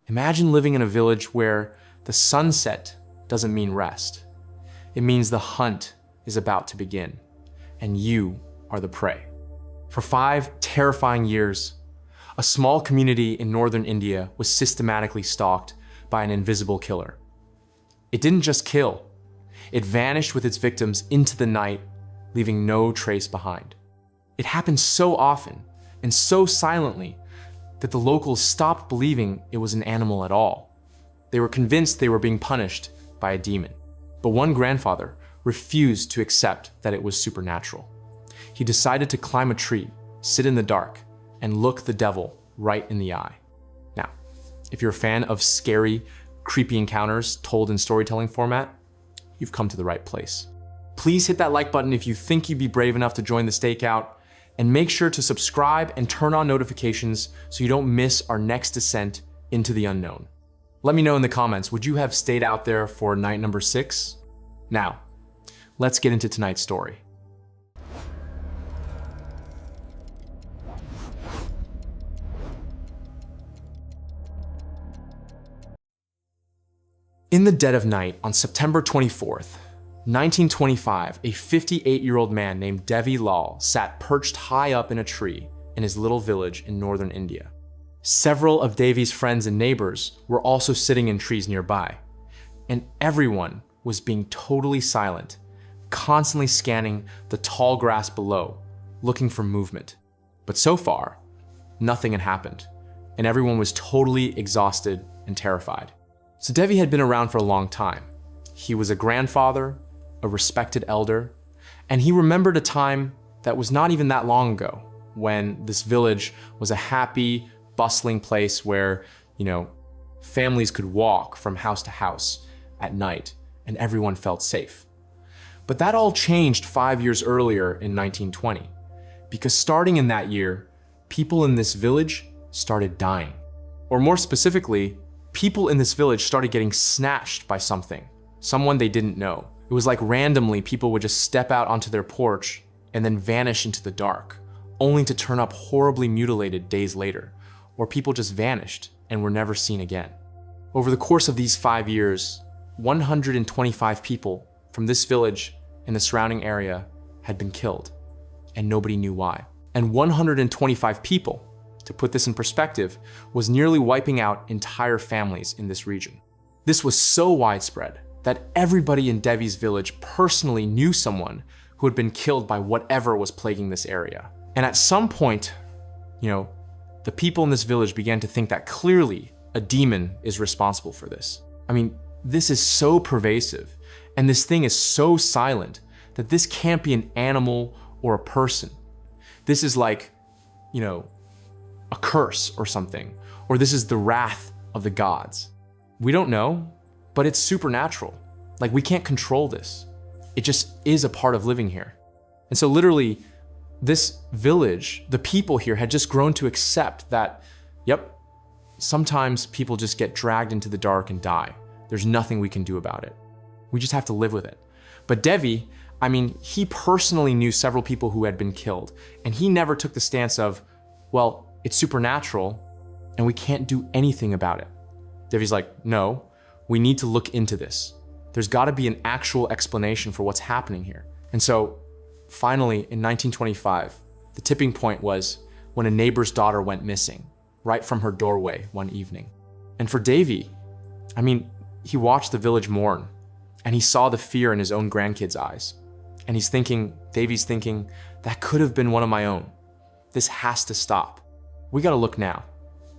Imagine living in a village where the sunset doesn't mean rest. It means the hunt is about to begin, and you are the prey. For 5 terrifying years, a small community in northern India was systematically stalked by an invisible killer. It didn't just kill, it vanished with its victims into the night, leaving no trace behind. It happened so often and so silently that the locals stopped believing it was an animal at all. They were convinced they were being punished by a demon. But one grandfather refused to accept that it was supernatural. He decided to climb a tree, sit in the dark, and look the devil right in the eye. Now, if you're a fan of scary, creepy encounters told in storytelling format, you've come to the right place. Please hit that like button if you think you'd be brave enough to join the stakeout, and make sure to subscribe and turn on notifications so you don't miss our next descent into the unknown. Let me know in the comments, would you have stayed out there for night number 6? Now, let's get into tonight's story. In the dead of night on September 24th, 1925, a 58-year-old man named Devi Lal sat perched high up in a tree in his little village in northern India. Several of Devi's friends and neighbors were also sitting in trees nearby, and everyone was being totally silent, constantly scanning the tall grass below, looking for movement. But so far, nothing had happened, and everyone was totally exhausted and terrified. So Devi had been around for a long time. He was a grandfather, a respected elder, and he remembered a time that was not even that long ago when this village was a happy, bustling place where, families could walk from house to house at night and everyone felt safe. But that all changed 5 years earlier in 1920, because starting in that year, people in this village started dying. Or more specifically, people in this village started getting snatched by someone they didn't know. It was like randomly people would just step out onto their porch and then vanish into the dark, only to turn up horribly mutilated days later, or people just vanished and were never seen again. Over the course of these 5 years, 125 people from this village and the surrounding area had been killed, and nobody knew why. And 125 people, to put this in perspective, was nearly wiping out entire families in this region. This was so widespread that everybody in Devi's village personally knew someone who had been killed by whatever was plaguing this area. And at some point, the people in this village began to think that clearly a demon is responsible for this. I mean, this is so pervasive, and this thing is so silent that this can't be an animal or a person. This is like, a curse or something, or this is the wrath of the gods. We don't know, but it's supernatural. Like, we can't control this. It just is a part of living here. And so literally, this village, the people here had just grown to accept that, sometimes people just get dragged into the dark and die. There's nothing we can do about it. We just have to live with it. But Devi, he personally knew several people who had been killed, and he never took the stance of, well, it's supernatural and we can't do anything about it. Devi's like, no, we need to look into this. There's got to be an actual explanation for what's happening here. And so finally, in 1925, the tipping point was when a neighbor's daughter went missing right from her doorway one evening. And for Devi, he watched the village mourn, and he saw the fear in his own grandkids' eyes. And Devi's thinking, that could have been one of my own. This has to stop. We got to look now.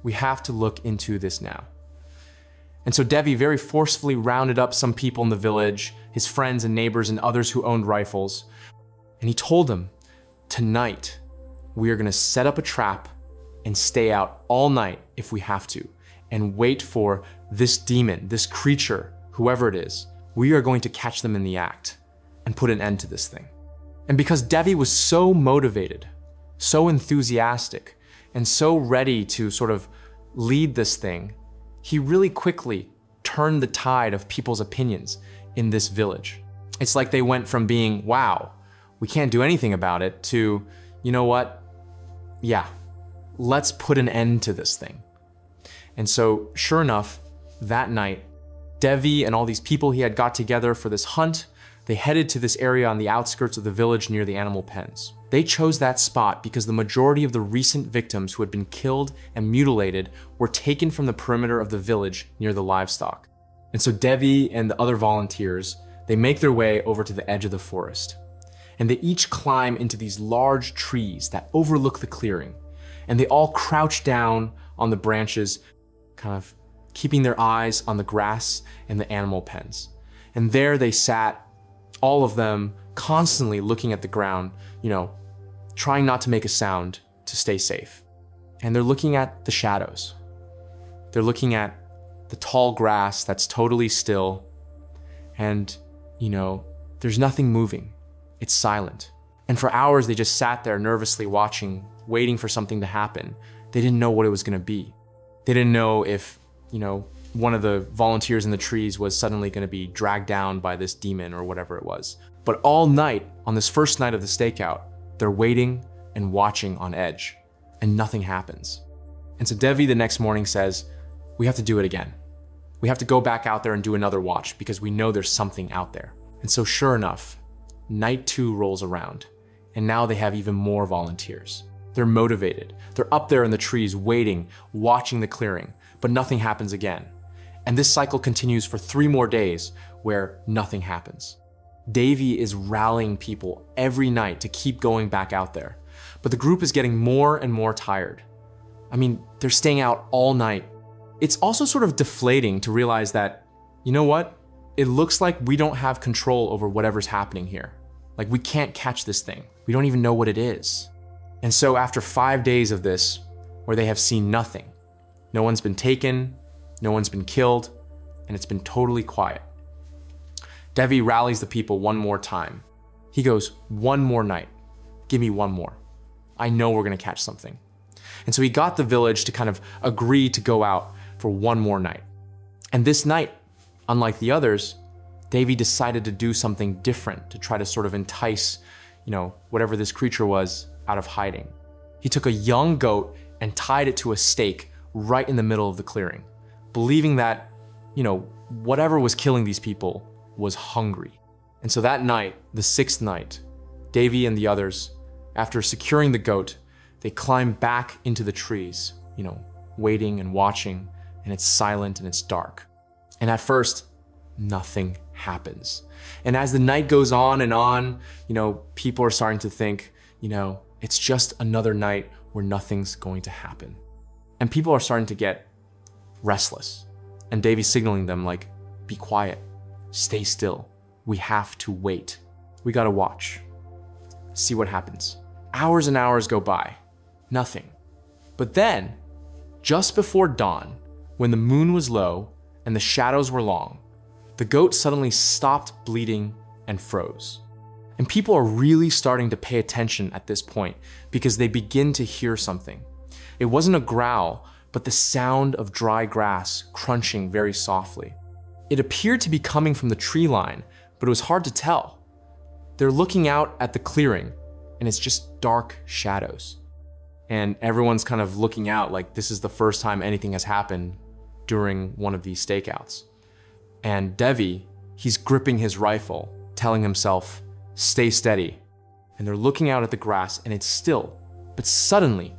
We have to look into this now. And so Devi very forcefully rounded up some people in the village, his friends and neighbors and others who owned rifles. And he told them, tonight, we are going to set up a trap and stay out all night if we have to, and wait for this demon, this creature, whoever it is. We are going to catch them in the act and put an end to this thing. And because Devi was so motivated, so enthusiastic, and so ready to sort of lead this thing, he really quickly turned the tide of people's opinions in this village. It's like they went from being, wow, we can't do anything about it, to, you know what? Yeah, let's put an end to this thing. And so sure enough, that night, Devi and all these people he had got together for this hunt, they headed to this area on the outskirts of the village near the animal pens. They chose that spot because the majority of the recent victims who had been killed and mutilated were taken from the perimeter of the village near the livestock. And so Devi and the other volunteers, they make their way over to the edge of the forest. And they each climb into these large trees that overlook the clearing. And they all crouch down on the branches, kind of keeping their eyes on the grass and the animal pens. And there they sat, all of them constantly looking at the ground, trying not to make a sound to stay safe. And they're looking at the shadows. They're looking at the tall grass that's totally still. And, there's nothing moving. It's silent. And for hours, they just sat there nervously watching, waiting for something to happen. They didn't know what it was going to be. They didn't know if, one of the volunteers in the trees was suddenly going to be dragged down by this demon or whatever it was. But all night, on this first night of the stakeout, they're waiting and watching on edge, and nothing happens. And so Devi the next morning says, we have to do it again. We have to go back out there and do another watch because we know there's something out there. And so sure enough, night 2 rolls around, and now they have even more volunteers. They're motivated. They're up there in the trees waiting, watching the clearing, but nothing happens again. And this cycle continues for 3 more days where nothing happens. Devi is rallying people every night to keep going back out there, but the group is getting more and more tired. They're staying out all night. It's also sort of deflating to realize that, it looks like we don't have control over whatever's happening here. Like we can't catch this thing. We don't even know what it is. And so after 5 days of this, where they have seen nothing, no one's been taken, no one's been killed, and it's been totally quiet. Devi rallies the people one more time. He goes, one more night. Give me one more. I know we're gonna catch something. And so he got the village to kind of agree to go out for one more night. And this night, unlike the others, Devi decided to do something different to try to sort of entice, whatever this creature was out of hiding. He took a young goat and tied it to a stake right in the middle of the clearing, believing that, whatever was killing these people was hungry. And so that night, the 6th night, Devi and the others, after securing the goat, they climb back into the trees, waiting and watching, and it's silent and it's dark. And at first, nothing happens. And as the night goes on and on, people are starting to think, it's just another night where nothing's going to happen. And people are starting to get restless. And Devi's signaling them like, be quiet, stay still. We have to wait. We gotta watch, see what happens. Hours and hours go by, nothing. But then, just before dawn, when the moon was low and the shadows were long, the goat suddenly stopped bleeding and froze. And people are really starting to pay attention at this point because they begin to hear something. It wasn't a growl, but the sound of dry grass crunching very softly. It appeared to be coming from the tree line, but it was hard to tell. They're looking out at the clearing, and it's just dark shadows. And everyone's kind of looking out like this is the first time anything has happened during one of these stakeouts. And Devi, he's gripping his rifle, telling himself, stay steady. And they're looking out at the grass and it's still, but suddenly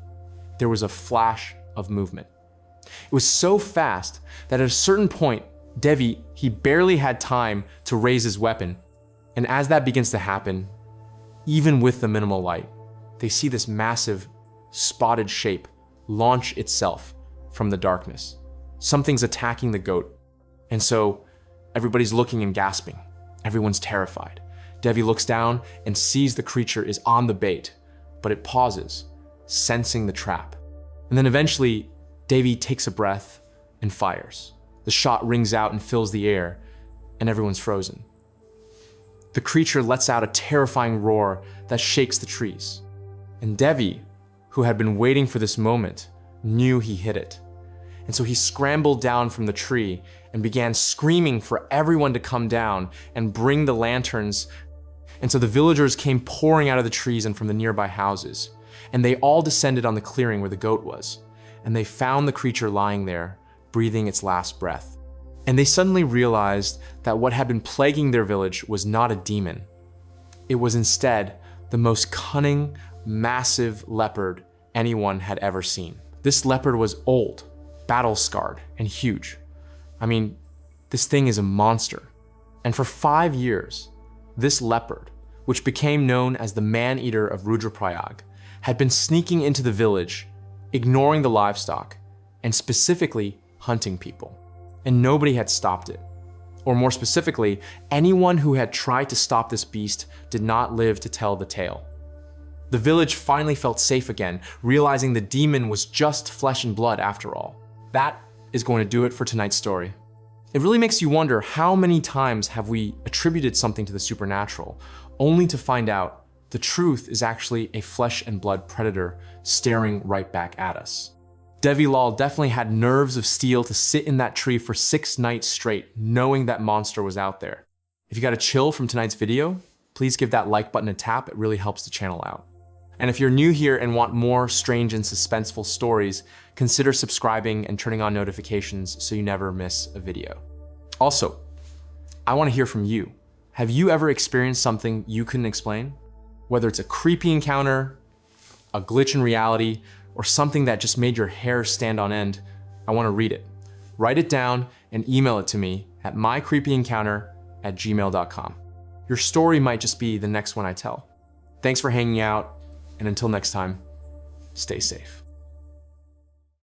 there was a flash of movement. It was so fast that at a certain point, Devi, he barely had time to raise his weapon. And as that begins to happen, even with the minimal light, they see this massive spotted shape launch itself from the darkness. Something's attacking the goat. And so everybody's looking and gasping. Everyone's terrified. Devi looks down and sees the creature is on the bait, but it pauses, sensing the trap. And then eventually, Devi takes a breath and fires. The shot rings out and fills the air, and everyone's frozen. The creature lets out a terrifying roar that shakes the trees. And Devi, who had been waiting for this moment, knew he hit it. And so he scrambled down from the tree and began screaming for everyone to come down and bring the lanterns. And so the villagers came pouring out of the trees and from the nearby houses. And they all descended on the clearing where the goat was. And they found the creature lying there, breathing its last breath. And they suddenly realized that what had been plaguing their village was not a demon. It was instead the most cunning, massive leopard anyone had ever seen. This leopard was old, battle-scarred, and huge. I mean, this thing is a monster. And for 5 years, this leopard, which became known as the man-eater of Rudraprayag, had been sneaking into the village, ignoring the livestock, and specifically hunting people. And nobody had stopped it. Or more specifically, anyone who had tried to stop this beast did not live to tell the tale. The village finally felt safe again, realizing the demon was just flesh and blood after all. That is going to do it for tonight's story. It really makes you wonder, how many times have we attributed something to the supernatural, only to find out the truth is actually a flesh and blood predator staring right back at us. Devi Lal definitely had nerves of steel to sit in that tree for 6 nights straight, knowing that monster was out there. If you got a chill from tonight's video, please give that like button a tap. It really helps the channel out. And if you're new here and want more strange and suspenseful stories, consider subscribing and turning on notifications so you never miss a video. Also, I want to hear from you. Have you ever experienced something you couldn't explain? Whether it's a creepy encounter, a glitch in reality, or something that just made your hair stand on end, I want to read it. Write it down and email it to me at mycreepyencounter@gmail.com. Your story might just be the next one I tell. Thanks for hanging out, and until next time, stay safe.